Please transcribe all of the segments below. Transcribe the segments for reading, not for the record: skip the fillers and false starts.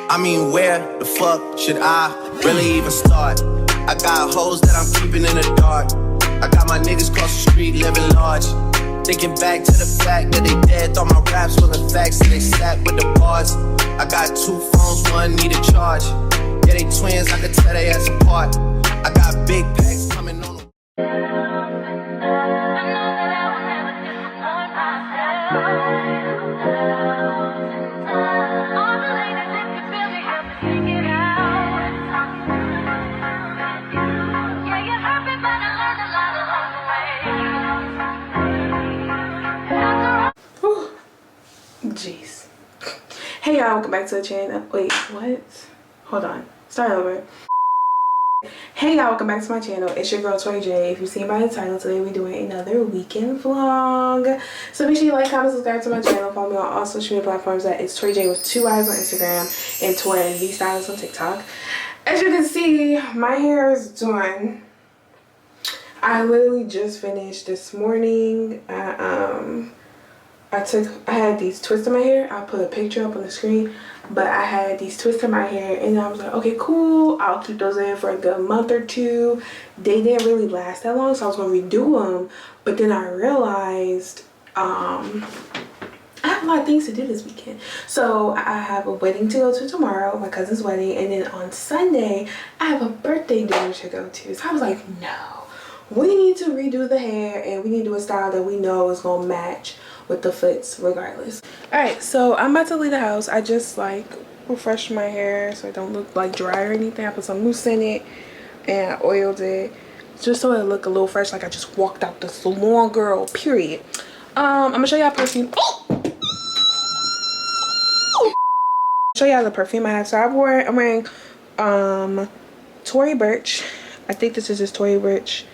I mean, where the fuck should I really even start? I got hoes that I'm keeping in the dark. I got my niggas across the street living large. Thinking back to the fact that they dead, thought my raps wasn't facts, so they sat with the bars. I got 2 phones, one need a charge. Yeah, they twins, I could tell they ass apart. I got big packs coming on. Jeez. Hey y'all, welcome back to the channel. Wait, what? Hold on. Start over. Hey y'all, welcome back to my channel. It's your girl Torri. If you've seen by the title, today we're doing another weekend vlog. So make sure you like, comment, subscribe to my channel. Follow me on all social media platforms at itstorrijayy with 2 Y's on Instagram and Torri V Styles on TikTok. As you can see, my hair is done. I literally just finished this morning. I had these twists in my hair. I'll put a picture up on the screen, but I had these twists in my hair and I was like, okay, cool, I'll keep those in for a good month or 2. They didn't really last that long, so I was gonna redo them, but then I realized I have a lot of things to do this weekend. So I have a wedding to go to tomorrow, my cousin's wedding, and then on Sunday I have a birthday dinner to go to. So I was like, no, we need to redo the hair and we need to do a style that we know is gonna match with the fits regardless. All right, so I'm about to leave the house. I just like refreshed my hair so it don't look like dry or anything. I put some mousse in it and I oiled it just so it look a little fresh, like I just walked out the salon, girl, period. I'm gonna show y'all perfume. Show y'all the perfume I have. So I'm wearing Tory Burch. I think this is just Tory Burch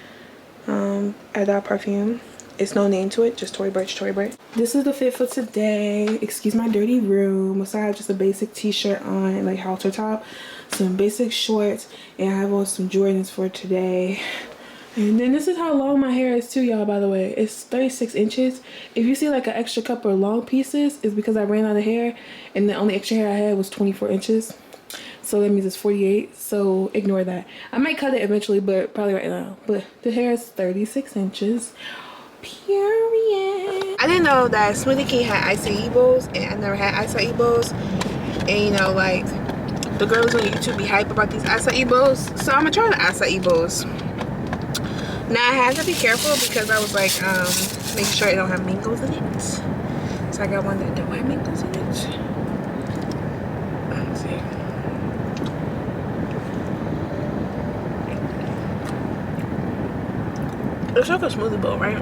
Adult perfume. It's no name to it, just Tory Burch, Tory Burch. This is the fit for today. Excuse my dirty room. So I have just a basic t-shirt on, like halter top, some basic shorts, and I have on some Jordans for today. And then this is how long my hair is too, y'all, by the way. It's 36 inches. If you see like an extra couple of long pieces, it's because I ran out of hair and the only extra hair I had was 24 inches. So that means it's 48, so ignore that. I might cut it eventually, but probably right now. But the hair is 36 inches. Period. I didn't know that Smoothie King had acai bowls, and I never had acai bowls. And you know, like, the girls on YouTube be hype about these acai bowls, so I'm gonna try the acai bowls. Now I had to be careful because I was like making sure it don't have mangoes in it. So I got one that don't have mangoes in it. Let's see. It's like a smoothie bowl, right?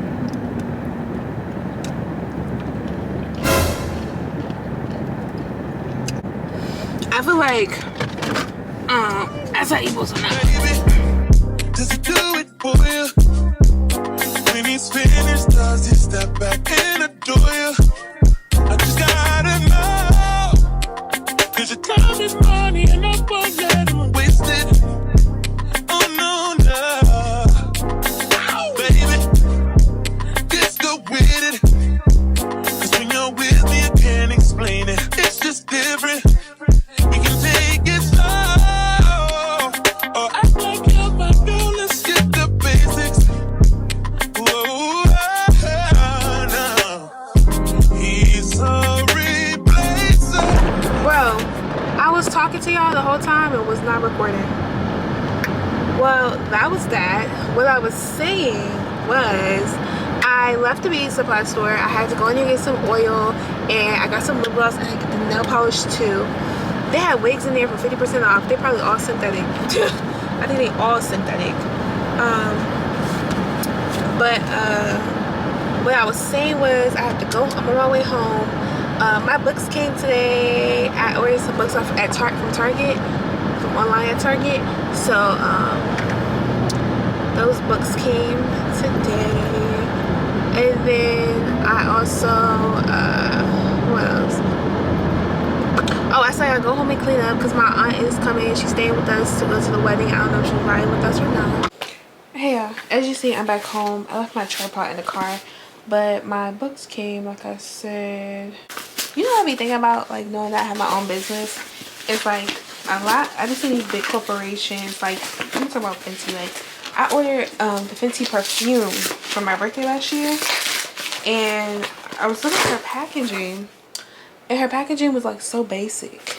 I feel like acai bowls are not. Does he do it for you? When he's finished, does he step back and adore you? I just gotta know, 'cause your time is money and I won't let him waste it. Oh no, no, baby, just go with it. 'Cause when you're with me, I can't explain it. It's just different. We can take it slow, or act like you're my girl. Let's skip the basics. Whoa, no. He's a replacer. Bro, I was talking to y'all the whole time and was not recording. Well, that was that. What I was saying was I left the beauty supply store. I had to go in there and get some oil, and I got some lip gloss, and I got the nail polish too. They had wigs in there for 50% off. They're probably all synthetic. I think they all synthetic. What I was saying was I have to go. I'm on my way home. My books came today. I ordered some books off from Target, from online at Target. So those books came today. And then I also what else? Oh, I said I go home and clean up because my aunt is coming. She's staying with us to go to the wedding. I don't know if she's riding with us or not. Hey, as you see, I'm back home. I left my tripod in the car, but my books came, like I said. You know what I be thinking about, like, knowing that I have my own business it's like a lot. I just see these big corporations. Like, let me talk about Fenty. Like, I ordered the Fenty perfume for my birthday last year, and I was looking at her packaging, and her packaging was like so basic.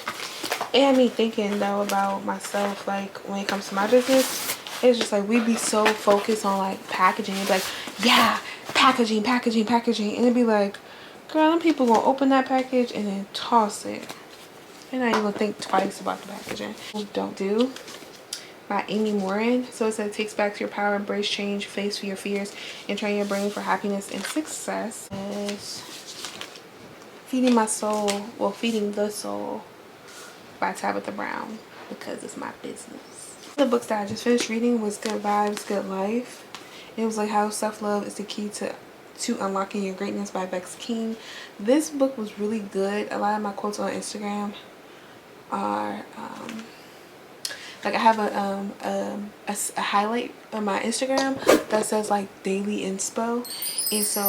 It had me thinking though about myself, like when it comes to my business. It's just like we be so focused on like packaging. It's like, yeah, packaging, packaging, packaging, and it'd be like, girl, them people gonna open that package and then toss it. And I ain't gonna think twice about the packaging. Don't Do by Amy Morin. So it says, it takes back your power, embrace change, face your fears, and train your brain for happiness and success. It's Feeding My Soul, well, Feeding the Soul by Tabitha Brown, because it's my business. The books that I just finished reading was Good Vibes, Good Life. It was like how self-love is the key to unlocking your greatness by Vex King. This book was really good. A lot of my quotes on Instagram are like I have a highlight on my Instagram that says like daily inspo, and so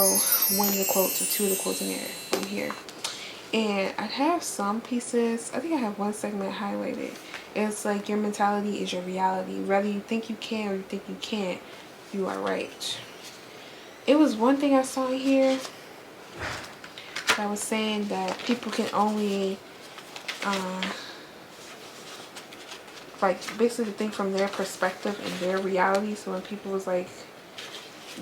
one of the quotes or two of the quotes in here. And I have some pieces. I think I have one segment highlighted. It's like, your mentality is your reality. Whether you think you can or you think you can't, you are right. It was one thing I saw here that was saying that people can only like basically think from their perspective and their reality. So when people was like,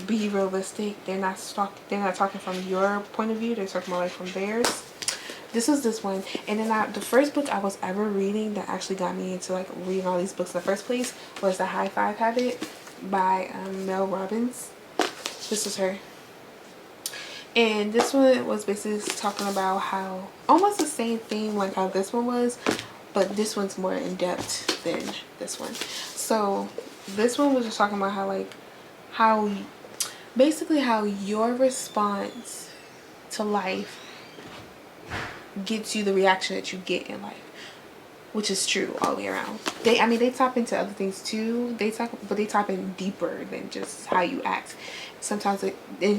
be realistic, they're not talking from your point of view, they're talking about like from theirs. This was this one. And then the first book I was ever reading that actually got me into like reading all these books in the first place was The High Five Habit by Mel Robbins. This is her. And this one was basically talking about how, almost the same thing like how this one was, but this one's more in depth than this one. So this one was just talking about how basically how your response to life gets you the reaction that you get in life, which is true all the way around. They tap into other things too. They tap in deeper than just how you act. Sometimes in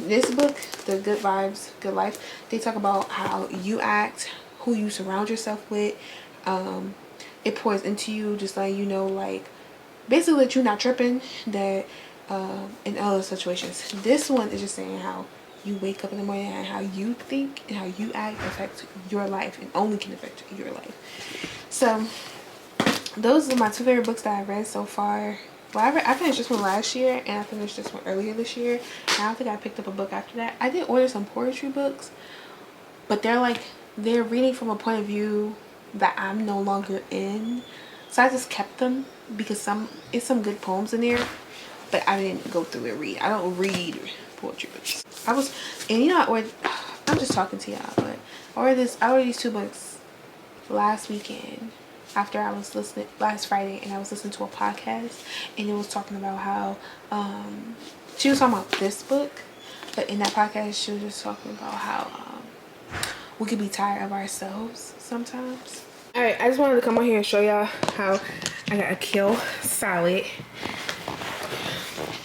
this book, The Good Vibes, Good Life, they talk about how you act, who you surround yourself with. It pours into you, just like, you know, like basically that you're not tripping, that in other situations. This one is just saying how you wake up in the morning and how you think and how you act affects your life, and only can affect your life. So those are my two favorite books that I've read so far. Well, I finished this one last year, and I finished this one earlier this year, and I don't think I picked up a book after that. I did order some poetry books, but they're reading from a point of view that I'm no longer in, so I just kept them because it's some good poems in there, but I didn't go through and read. I don't read poetry books. And you know, I'm just talking to y'all, but I ordered these two books last weekend after I was listening last Friday, and I was listening to a podcast, and it was talking about how she was talking about this book, but in that podcast she was just talking about how we could be tired of ourselves sometimes. All right, I just wanted to come on here and show y'all how I got a kale salad.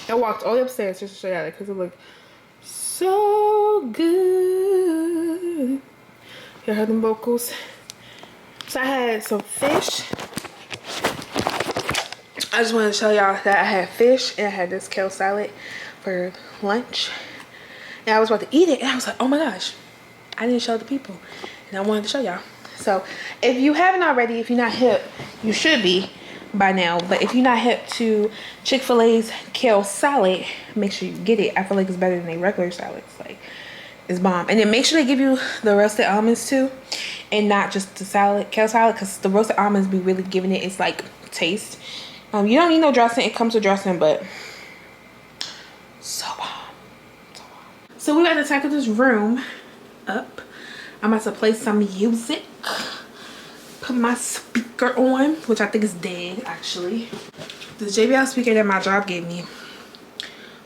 I walked all the way upstairs just to show y'all that because it looked so good. You heard them vocals? So I had some fish. I just wanted to show y'all that I had fish and I had this kale salad for lunch. And I was about to eat it and I was like, oh my gosh, I didn't show the people. And I wanted to show y'all. So if you haven't already, if you're not hip, you should be by now. But if you're not hip to Chick-fil-A's kale salad, make sure you get it. I feel like it's better than a regular salad. It's bomb. And then make sure they give you the roasted almonds too, and not just the kale salad, because the roasted almonds be really giving it its like taste. You don't need no dressing. It comes with dressing, but so bomb. So we're about to tackle this room up. I'm about to play some music. Put my speaker on, which I think is dead actually. The JBL speaker that my job gave me.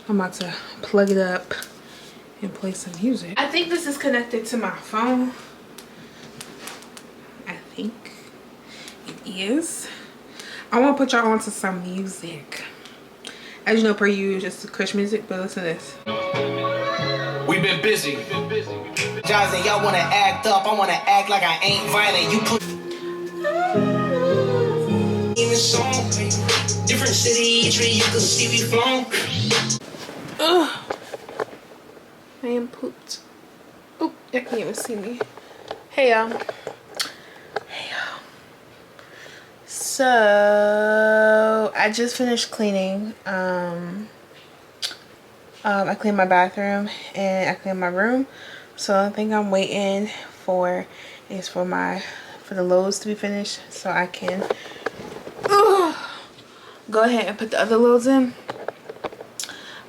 I'm about to plug it up and play some music. I think this is connected to my phone. I think it is. I want to put y'all on to some music. As you know, per usual, just Christian music, but listen to this. We've been busy. Johnson, y'all wanna act up. I wanna act like I ain't violent. You put Different city, each way you can see we flown. Ugh. I am pooped. Oop, y'all can't even see me. Hey y'all. Hey y'all. So I just finished cleaning. I cleaned my bathroom and I cleaned my room. So the only thing I'm waiting for is for the loads to be finished so I can go ahead and put the other loads in.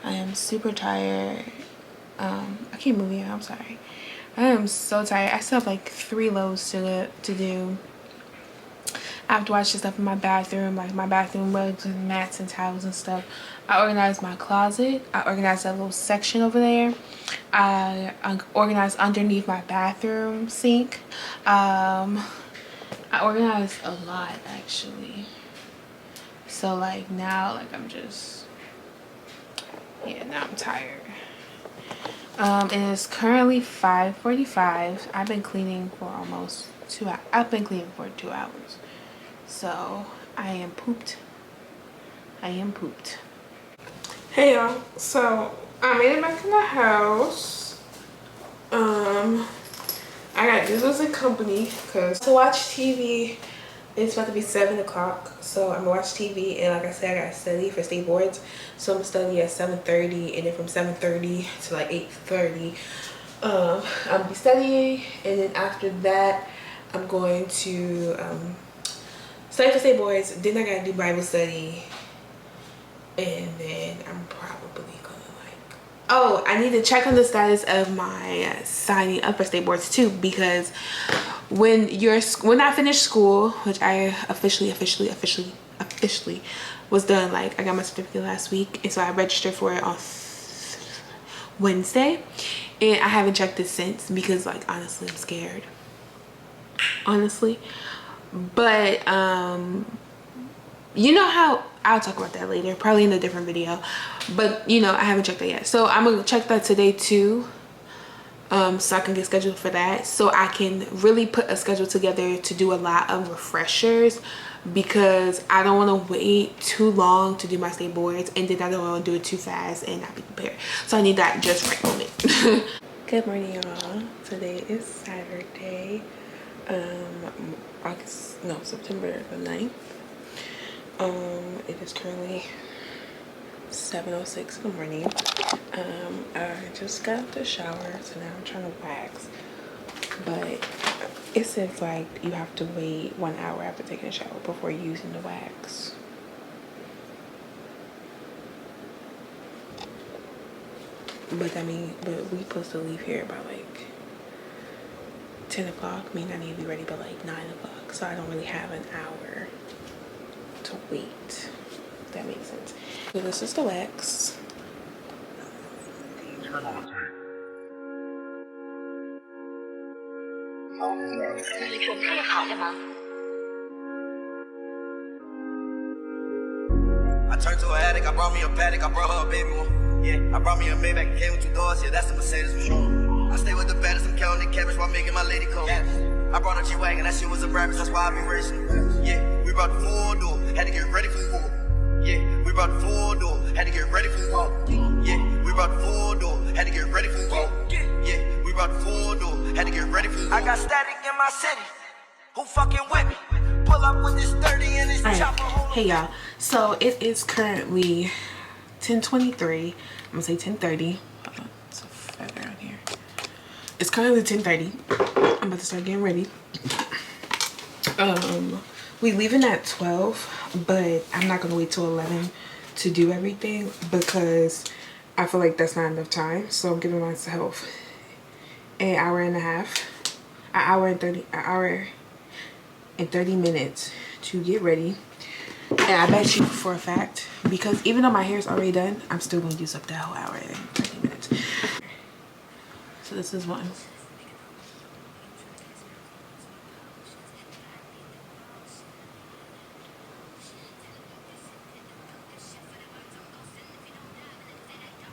I am super tired. I can't move yet, I'm sorry. I am so tired. I still have like 3 loads to do. I have to wash the stuff in my bathroom, like my bathroom rugs and mats and towels and stuff. I organized my closet. I organized that little section over there. I organized underneath my bathroom sink. I organized a lot actually. So like now, like I'm just, yeah, now I'm tired. It is currently 5:45. I've been cleaning for almost 2 hours. I've been cleaning for 2 hours. So I am pooped. I am pooped. Hey y'all. So I made it back in the house. I got this in company because to watch TV. It's about to be 7 o'clock, so I'm gonna watch TV, and like I said, I gotta study for state boards. So I'm gonna study at 7:30, and then from 7:30 to like 8:30, I'm gonna be studying, and then after that, I'm going to study for state boards. Then I gotta do Bible study, and then I'm probably gonna like, oh, I need to check on the status of my signing up for state boards too, because when I finished school, which I officially was done, like I got my certificate last week, and so I registered for it on Wednesday, and I haven't checked it since because like honestly I'm scared, honestly. But you know how, I'll talk about that later, probably in a different video, but you know I haven't checked that yet, so I'm gonna check that today too. So I can get scheduled for that, so I can really put a schedule together to do a lot of refreshers, because I don't want to wait too long to do my state boards, and then I don't want to do it too fast and not be prepared. So I need that just right moment. Good morning, y'all. Today is Saturday, September the 9th. It is currently 7:06 in the morning. I just got out the shower, so now I'm trying to wax, but it says like you have to wait 1 hour after taking a shower before using the wax. But we supposed to leave here by like 10 o'clock. Mean I need to be ready by like 9 o'clock, so I don't really have an hour to wait, if that makes sense. So this is the wax. Turn on the tape. I turned to an addict, I brought me a paddock, I brought her a baby one. Yeah, I brought me a Maybach, came with 2 doors, yeah, that's the Mercedes for sure. I stay with the baddest, I'm counting the cabbage while making my lady come. I brought a G-Wagon, that shit was a rabbit, that's why I be racing. Yeah, we brought the 4-door, had to get ready for war. Yeah, we brought the 4-door, had to get ready for war. Yeah, we brought the 4-door, had to get ready for war. Yeah, we brought the 4-door, had to get ready for war. I got static in my city, who fucking with me? Pull up with this 30 and this chopper. Hey y'all, so it is currently 10:23. I'm gonna say 10:30. Hold on, it's a feather on here. It's currently 10:30. I'm about to start getting ready. We leaving at 12, but I'm not gonna wait till 11 to do everything because I feel like that's not enough time. So I'm giving myself an hour and 30 minutes to get ready. And I bet you for a fact, because even though my hair is already done, I'm still gonna use up that whole hour and 30 minutes. So this is one.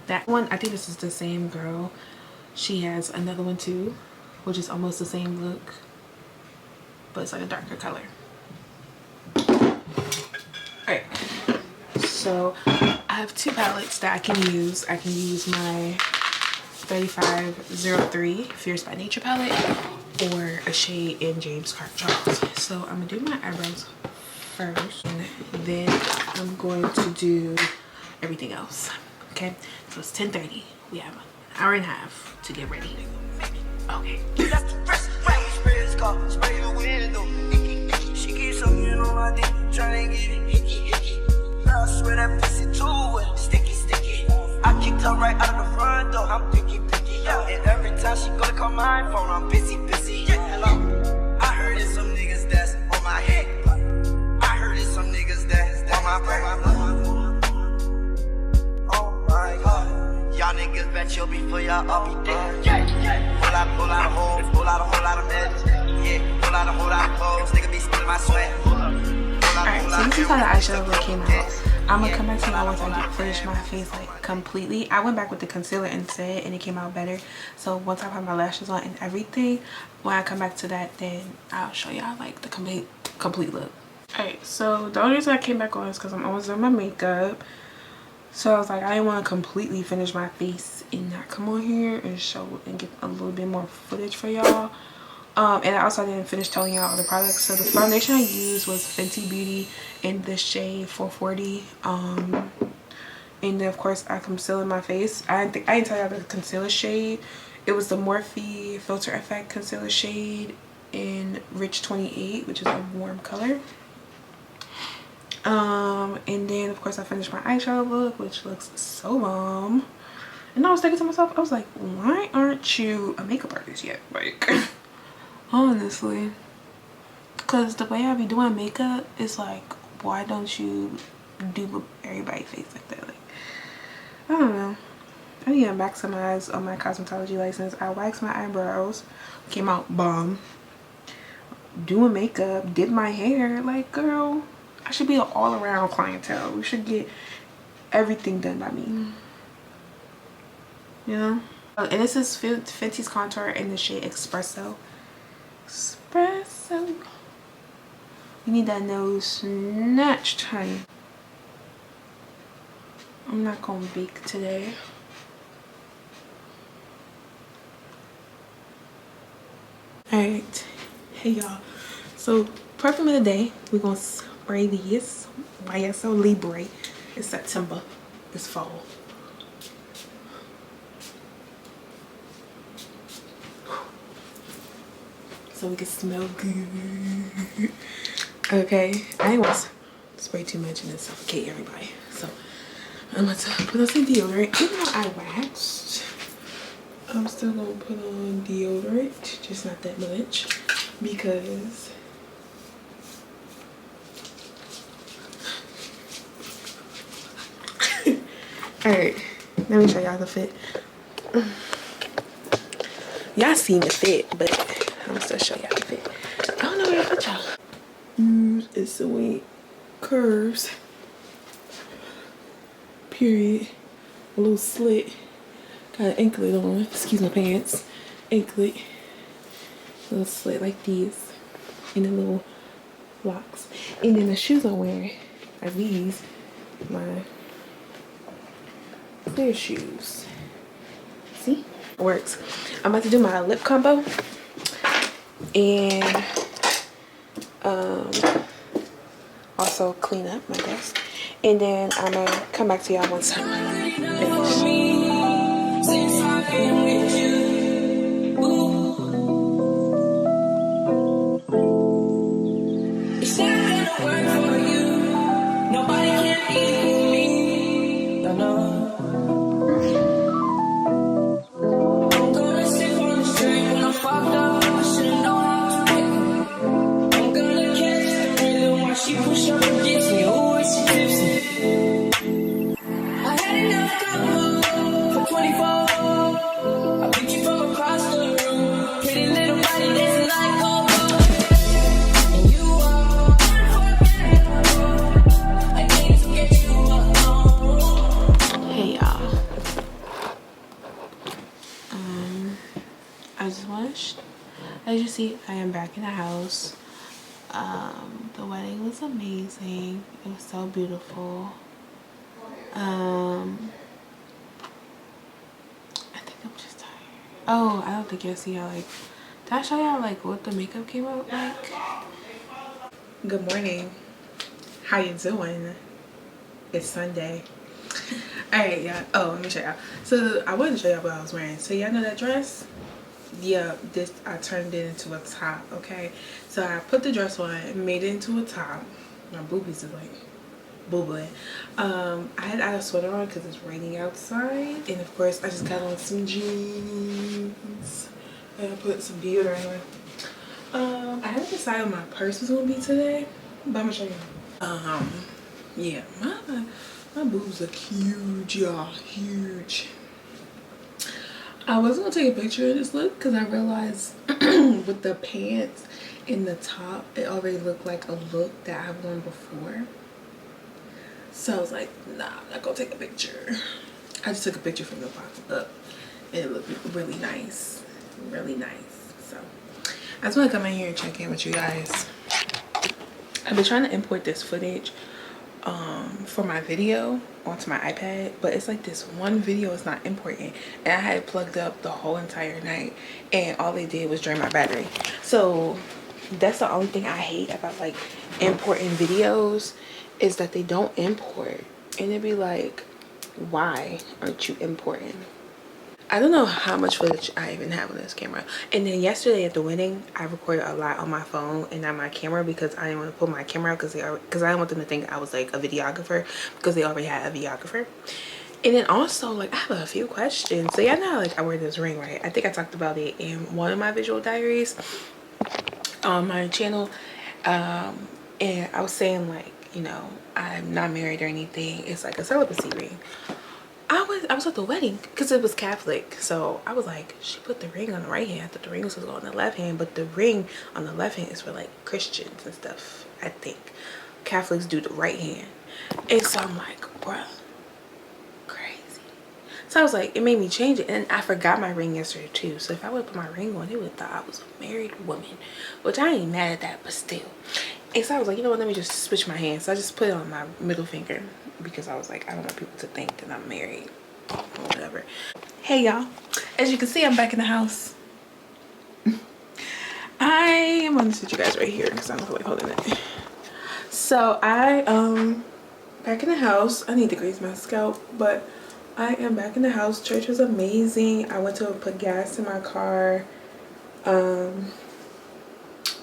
That one, I think this is the same girl. She has another one too, which is almost the same look, but it's like a darker color. Alright, So I have two palettes that I can use. I can use my 3503 Fierce by Nature palette or a shade in James Clark Charles. So I'm gonna do my eyebrows first, and then I'm going to do everything else. Okay, so it's 10:30. We have an hour and a half to get ready. Okay. She keeps something on my dick, trying to get it hickey. I swear that pussy too wet, sticky. I kicked her right out of the front door. I'm picky, yeah. And every time she go to call my phone, I'm busy. Yeah, hello. I heard it's some niggas that's on my head. I heard it's some niggas that's on my brain. Oh my God. Y'all niggas bet you'll be for y'all, I'll be dead. Yeah. Pull out a whole lot of meds. Yeah, pull out a whole lot of clothes. Nigga be stealing my sweat. Alright, so this is how the eyeshadow look came out. I'm gonna come back to y'all once I finish my face like completely. I went back with the concealer instead and it came out better. So once I put my lashes on and everything, when I come back to that, then I'll show y'all like the complete look. Alright, so the only reason I came back on is because I'm almost done my makeup. So I was like, I didn't want to completely finish my face and not come on here and show and get a little bit more footage for y'all. And I also didn't finish telling y'all all the products. So the foundation I used was Fenty Beauty in the shade 440. And then of course I concealed my face. I didn't tell y'all the concealer shade. It was the Morphe Filter Effect concealer shade in Rich 28, which is a warm color. And then of course I finished my eyeshadow look, which looks so bomb. And I was thinking to myself, I was like, why aren't you a makeup artist yet? Like, honestly, because the way I be doing makeup is like, why don't you do everybody's face like that? Like, I don't know. I need to maximize on my cosmetology license. I waxed my eyebrows, came out bomb. Doing makeup, did my hair. Like, girl, I should be an all-around clientele. We should get everything done by me. You know? And this is Fenty's contour in the shade Espresso. You need that nose snatched, honey. I'm not gonna bake today. Alright, hey y'all. So perfume of the day, we're gonna spray these YSL Libre. It's September. It's fall. So we can smell good. Okay, I ain't want to spray too much and then suffocate everybody. So I'm going to put on some deodorant. Even though I waxed, I'm still going to put on deodorant, just not that much, because alright, let me show y'all the fit. Y'all seen the fit, but I'm gonna still show y'all the fit. I don't know where to put y'all. It's the way curves. Period. A little slit. Got an anklet on. Excuse my pants. Anklet. A little slit like these. And the little locks. And then the shoes I'm wearing are these. My clear shoes. See? It works. I'm about to do my lip combo. And also clean up my desk. And then I'm gonna come back to y'all once I'm finished. As you see, I am back in the house. The wedding was amazing. It was so beautiful. I think I'm just tired. Oh, I don't think you'll see how, like, did I show y'all like what the makeup came out like? Good morning. How you doing? It's Sunday. Alright, y'all. Oh, let me show y'all. So I wanted to show y'all what I was wearing. So y'all know that dress? Yeah, this, I turned it into a top. Okay, so I put the dress on, made it into a top. My boobies is like boobling. I had a sweater on because it's raining outside, and of course I just got on some jeans and I put some deodorant on. I haven't decided what my purse is gonna be today, but I'm gonna show you. Yeah, my boobs are huge, y'all, huge. I was gonna take a picture of this look because I realized with the pants and the top, it already looked like a look that I've worn before. So I was like, nah, I'm not gonna take a picture. I just took a picture from the bottom up and it looked really nice, really nice. So I just want to come in here and check in with you guys. I've been trying to import this footage for my video onto my iPad, but it's like this one video is not importing, and I had it plugged up the whole entire night and all they did was drain my battery. So that's the only thing I hate about like importing videos, is that they don't import, and it'd be like, why aren't you importing? I don't know how much footage I even have on this camera. And then yesterday at the wedding, I recorded a lot on my phone and not my camera because I didn't want to pull my camera out because I didn't want them to think I was like a videographer, because they already had a videographer. And then also, like, I have a few questions. So y'all know, like, I wear this ring, right? I think I talked about it in one of my visual diaries on my channel. And I was saying, like, you know, I'm not married or anything. It's like a celibacy ring. I was at the wedding because it was Catholic, so I was like, she put the ring on the right hand. I thought the ring was on the left hand, but the ring on the left hand is for like Christians and stuff. I think Catholics do the right hand. And so I'm like, bruh, crazy. So I was like, it made me change it, and I forgot my ring yesterday too. So if I would put my ring on, they would have thought I was a married woman, which I ain't mad at that, but still. And so I was like, you know what, let me just switch my hands. So I just put it on my middle finger because I was like, I don't want people to think that I'm married or whatever. Hey y'all, as you can see, I'm back in the house. I am gonna sit you guys right here because I don't feel like holding it. So I back in the house. I need to grease my scalp, but I am back in the house. Church was amazing. I went to put gas in my car.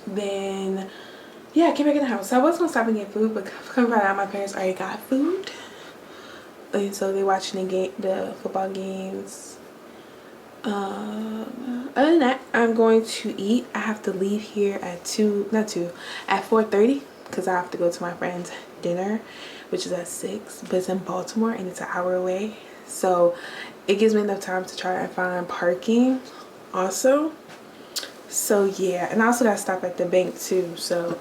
Then yeah, I came back in the house. So I was gonna stop and get food, but come find out my parents already got food, and so they watching the football games. Other than that, I'm going to eat. I have to leave here at 4:30 because I have to go to my friend's dinner, which is at 6, but it's in Baltimore and it's an hour away. So it gives me enough time to try and find parking also. So yeah, and I also got to stop at the bank too. So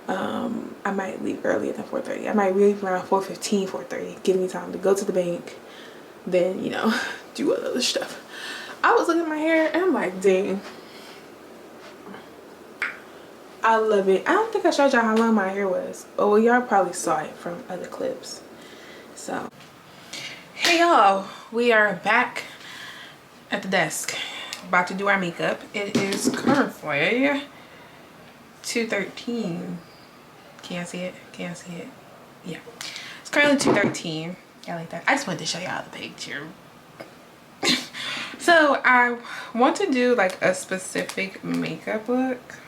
I might leave earlier than 4:30. I might leave around 4:15, 4:30. Give me time to go to the bank, then, you know, do other stuff. I was looking at my hair and I'm like, dang, I love it. I don't think I showed y'all how long my hair was. Oh, well, y'all probably saw it from other clips. So, hey y'all, we are back at the desk, about to do our makeup. It is currently 2:13. Can you see it? Can you see it? Yeah, it's currently 2:13. Yeah, like that. I just wanted to show y'all the picture. So I want to do like a specific makeup look.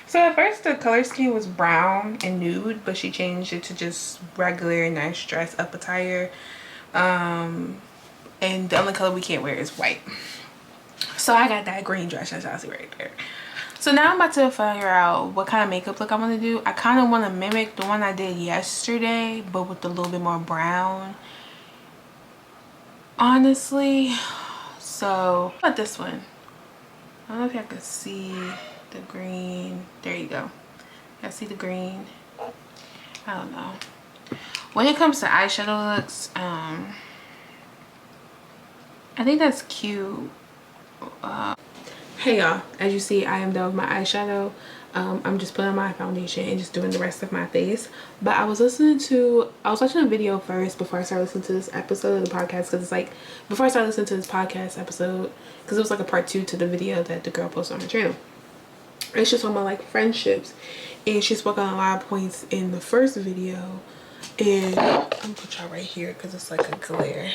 So at first the color scheme was brown and nude, but she changed it to just regular nice dress up attire. And the only color we can't wear is white. So I got that green dress that y'all see right there. So now I'm about to figure out what kind of makeup look I want to do. I kind of want to mimic the one I did yesterday, but with a little bit more brown, honestly. So what about this one? I don't know if y'all can see the green. There you go. Y'all see the green? I don't know. When it comes to eyeshadow looks, I think that's cute. Hey y'all, as you see, I am done with my eyeshadow. I'm just putting on my foundation and just doing the rest of my face. But I was watching a video first before I started listening to this episode of the podcast, because it's like, before I started listening to this podcast episode, because it was like a part 2 to the video that the girl posted on her channel. And she's talking about like friendships, and she spoke on a lot of points in the first video. And I'm gonna put y'all right here because it's like a glare.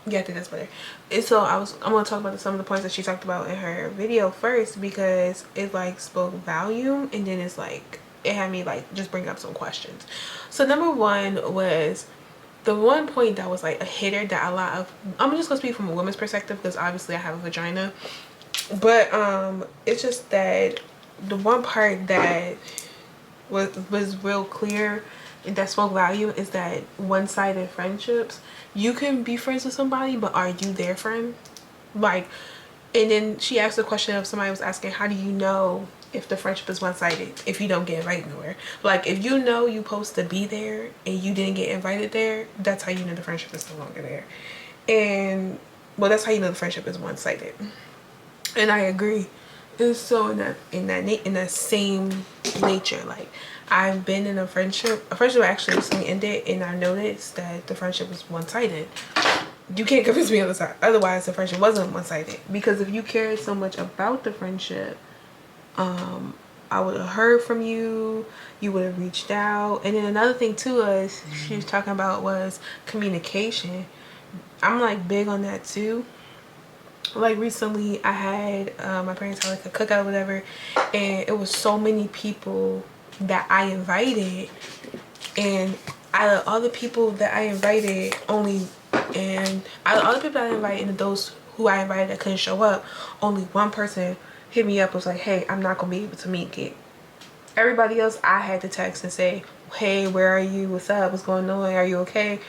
Yeah, I think that's better. And so I'm gonna talk about some of the points that she talked about in her video first, because it like spoke volume, and then it's like it had me like just bring up some questions. So number 1 was the one point that was like a hitter that a lot of, I'm just gonna speak from a woman's perspective because obviously I have a vagina, but it's just that the one part that was real clear and that spoke value is that one-sided friendships, you can be friends with somebody, but are you their friend? Like, and then she asked the question of, somebody was asking, how do you know if the friendship is one-sided if you don't get invited nowhere? Like, if you know you're supposed to be there and you didn't get invited there, that's how you know the friendship is no longer there. And well, that's how you know the friendship is one-sided. And I agree. And so in that same nature, like, I've been in a friendship actually recently ended, and I noticed that the friendship was one-sided. You can't convince me otherwise the friendship wasn't one-sided, because if you cared so much about the friendship, I would have heard from you, you would have reached out. And then another thing too is she was talking about was communication. I'm like big on that too. Like recently I had my parents had like a cookout or whatever, and it was so many people that I invited, and out of all the people that I invited and those who I invited that couldn't show up, only one person hit me up, was like, hey, I'm not gonna be able to make it. Everybody else I had to text and say, hey, where are you, what's up, what's going on, are you okay?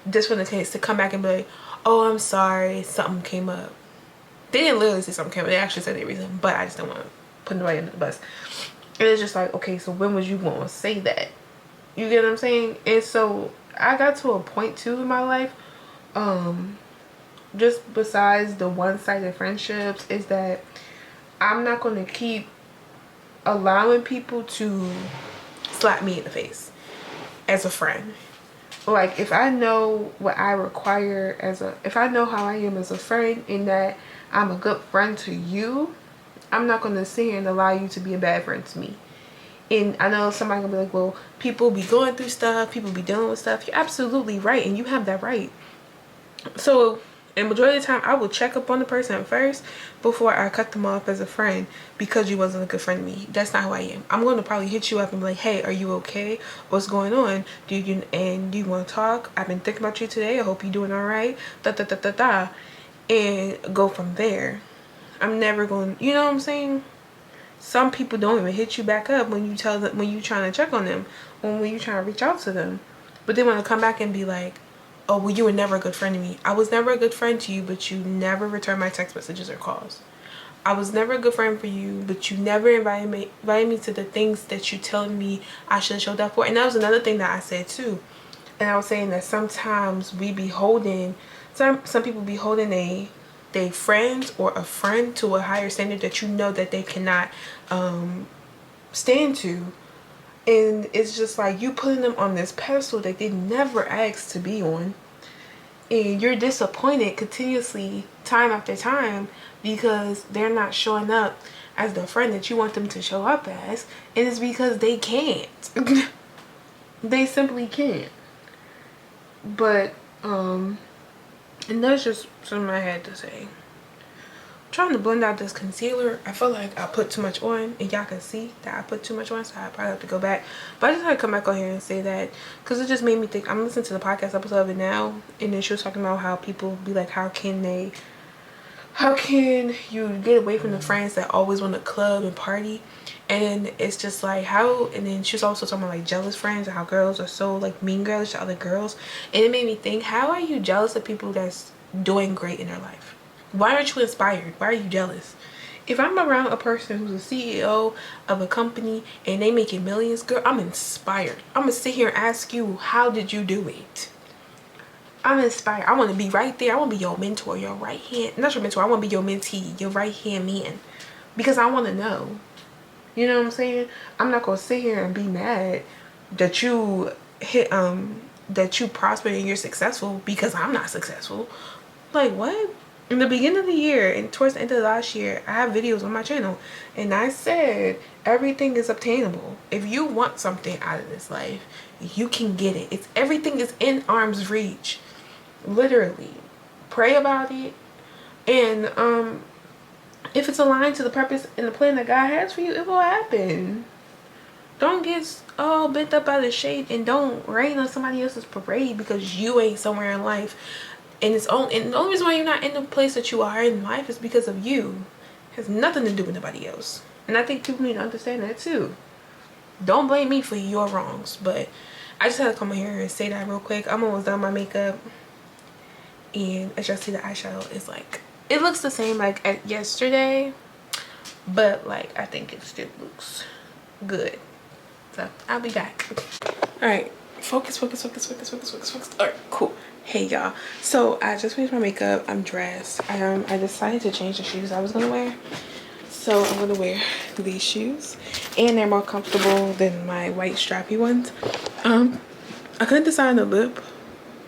Just for the case to come back and be like, oh, I'm sorry, something came up. They didn't literally say something came up, they actually said their reason, but I just don't want to put nobody under the bus. And it's just like, okay, so when would you want to say that? You get what I'm saying? And so I got to a point too in my life, just besides the one-sided friendships, is that I'm not going to keep allowing people to slap me in the face as a friend. Like, if I know what I require if I know how I am as a friend, and that I'm a good friend to you, I'm not going to sit here and allow you to be a bad friend to me. And I know somebody gonna be like, well, people be going through stuff, people be dealing with stuff. You're absolutely right, and you have that right. So, and majority of the time, I will check up on the person first before I cut them off as a friend because you wasn't a good friend to me. That's not who I am. I'm going to probably hit you up and be like, hey, are you okay? What's going on? Do you want to talk? I've been thinking about you today. I hope you're doing all right. And go from there. I'm never going, you know what I'm saying? Some people don't even hit you back up when you tell them, when you trying to check on them, when you trying to reach out to them. But they want to come back and be like, oh, well, you were never a good friend to me. I was never a good friend to you, but you never returned my text messages or calls. I was never a good friend for you, but you never invited me to the things that you telling me I should have showed up for. And that was another thing that I said too. And I was saying that sometimes we be holding, some people be holding they friends or a friend to a higher standard that you know that they cannot stand to. And it's just like you putting them on this pedestal that they never asked to be on. And you're disappointed continuously time after time because they're not showing up as the friend that you want them to show up as. And it's because they can't. They simply can't. But, and that's just something I had to say. I'm trying to blend out this concealer. I feel like I put too much on, and y'all can see that I put too much on, so I probably have to go back. But I just had to come back on here and say that because it just made me think. I'm listening to the podcast episode of it now, and then she was talking about how people be like, how can you get away from the friends that always want to club and party? And it's just like how, and then she was also talking about like jealous friends and how girls are so like mean girls to other girls. And it made me think, how are you jealous of people that's doing great in their life? Why aren't you inspired? Why are you jealous? If I'm around a person who's a CEO of a company and they making millions, girl, I'm inspired. I'm gonna sit here and ask you, how did you do it? I'm inspired. I want to be right there. I want to be your mentor, your right hand. Not your mentor. I want to be your mentee, your right hand man. Because I want to know. You know what I'm saying? I'm not going to sit here and be mad that you hit, that you prosper and you're successful because I'm not successful. Like, what? In the beginning of the year and towards the end of last year, I have videos on my channel. And I said, everything is obtainable. If you want something out of this life, you can get it. Everything is in arm's reach. Literally. Pray about it. And if it's aligned to the purpose and the plan that God has for you, it will happen. Don't get all bent up out of shape and don't rain on somebody else's parade because you ain't somewhere in life. And the only reason why you're not in the place that you are in life is because of you. It has nothing to do with nobody else. And I think people need to understand that too. Don't blame me for your wrongs. But I just had to come here and say that real quick. I'm almost done my makeup. And as y'all see, the eyeshadow is like, it looks the same like at yesterday. But like, I think it still looks good. So I'll be back. Alright. Focus. Alright, cool. Hey y'all, so I just finished my makeup. I'm dressed. I decided to change the shoes I was gonna wear, so I'm gonna wear these shoes, and they're more comfortable than my white strappy ones. I couldn't decide on the lip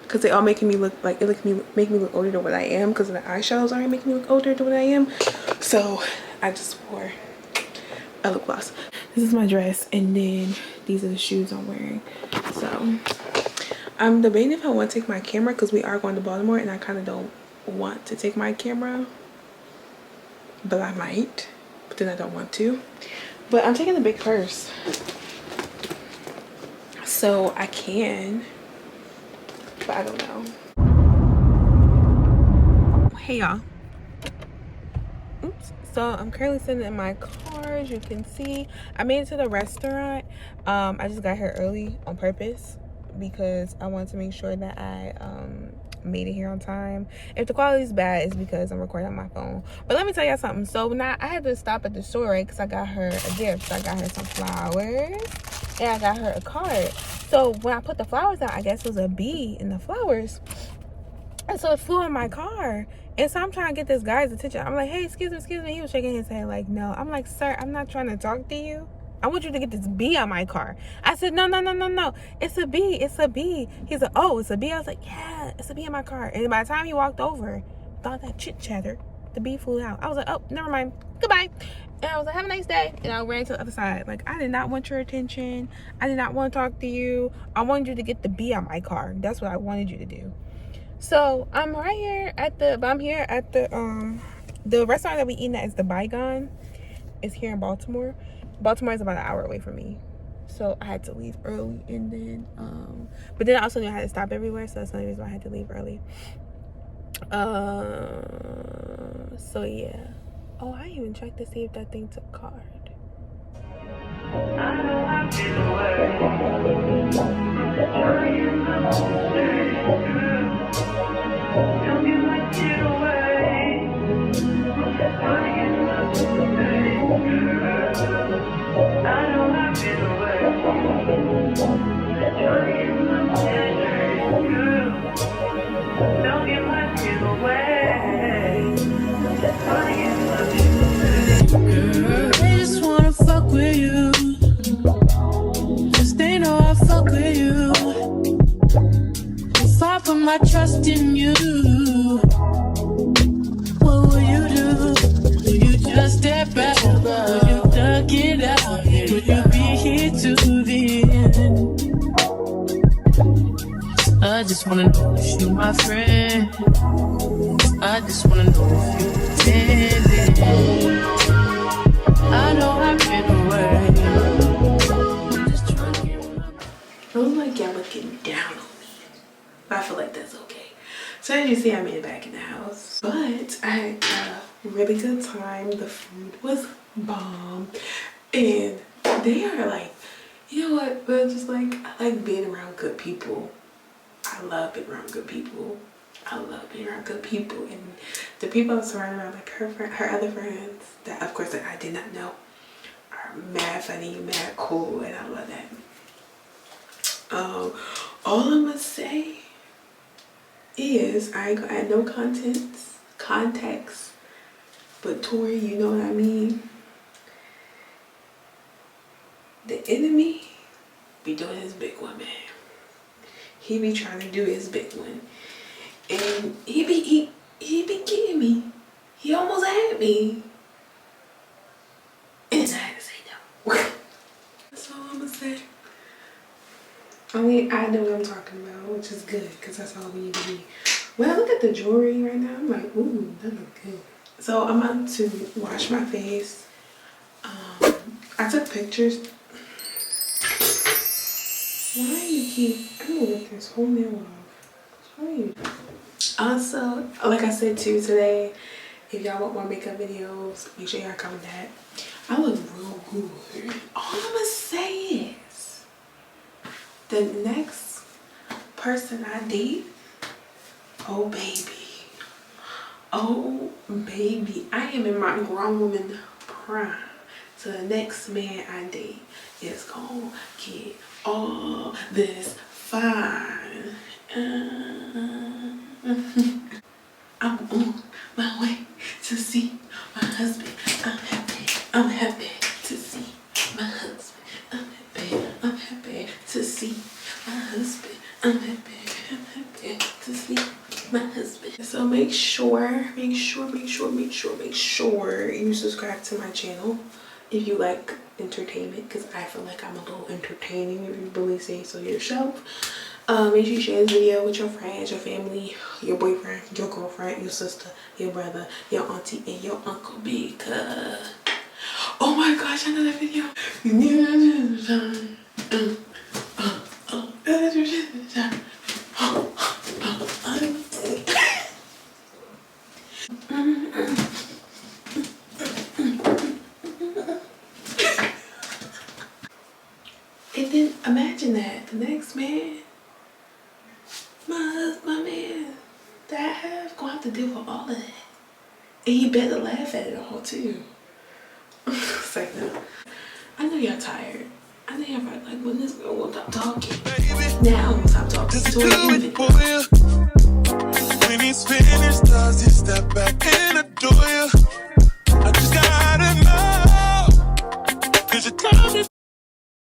because they all making me look like make me look older than what I am, because the eyeshadows aren't making me look older than what I am. So I just wore a lip gloss. This is my dress, and then these are the shoes I'm wearing. So I'm debating if I want to take my camera, because we are going to Baltimore and I kind of don't want to take my camera, but I might, but then I don't want to. But I'm taking the big purse, so I can, but I don't know. Hey y'all. Oops. So I'm currently sitting in my car. As you can see, I made it to the restaurant. I just got here early on purpose because I wanted to make sure that I made it here on time. If the quality is bad, it's because I'm recording on my phone. But let me tell y'all something. So now I had to stop at the store, right? Because I got her a gift. So I got her some flowers and I got her a card. So when I put the flowers out, I guess it was a bee in the flowers, and so it flew in my car. And so I'm trying to get this guy's attention. I'm like, hey, excuse me. He was shaking his head like, no. I'm like, sir, I'm not trying to talk to you. I want you to get this bee on my car. I said, no. It's a bee. He's like, oh, it's a bee. I was like, yeah, it's a bee in my car. And by the time he walked over, with all that chit chatter, the bee flew out. I was like, oh, never mind. Goodbye. And I was like, have a nice day. And I ran to the other side. Like, I did not want your attention. I did not want to talk to you. I wanted you to get the bee on my car. That's what I wanted you to do. So I'm here at the restaurant that we eating at is the Bygone. It's here in Baltimore. Baltimore is about an hour away from me, so I had to leave early. And then but then I also knew I had to stop everywhere, so that's the only reason why I had to leave early. So yeah. Oh, I didn't even checked to see if that thing took card. I know I've been away. Don't get my shit away. I know I've been away. Don't get my shit away. They just wanna fuck with you. Just they know I fuck with you. If I put my trust in you, what will you do? Will you just step back? Will you duck it out? Will you be here to the end? I just wanna know if you my friend. I just wanna know if you pretending. I know I've been away. It looks like y'all looking down on me, but I feel like that's okay. So as you see, I made it back in the house, but I had a really good time. The food was bomb, and they are like, you know what, but just like, I like being around good people. I love being around good people. And the people I was surrounded around, like her other friends that of course that I did not know, are mad funny, mad cool, and I love that. All I'm gonna say is, I ain't gonna add no context, but Torri, you know what I mean? The enemy be doing his big one, man. He be trying to do his big one. And he be getting me. He almost had me. And I had to say no. That's all I'm gonna say. I mean, I know what I'm talking about, which is good, because that's all we need to be. When I look at the jewelry right now, I'm like, ooh, that looks good. So I'm about to wash my face. I took pictures. Why you keep, I'm gonna rip this whole nail off. Why you? Also, like I said too today, if y'all want more makeup videos, make sure y'all comment that. I look real good. All I'm gonna say is, the next person I date, oh baby, I am in my grown woman prime. So the next man I date is gonna get all this fine. I'm on my way to see my husband. I'm happy to see my husband. I'm happy to see my husband. I'm happy to see my husband. So make sure you subscribe to my channel if you like entertainment, because I feel like I'm a little entertaining, if you really say so yourself. Make sure you share this video with your friends, your family, your boyfriend, your girlfriend, your sister, your brother, your auntie, and your uncle, because oh my gosh, I know that video. And then imagine that the next man, my man that I have, gonna have to deal with all of that, and he better laugh at it all too. It's like, no, I know y'all tired. I know y'all probably like, when this girl won't stop talking. Now I'm gonna stop talking. So When he's finished, does he step back?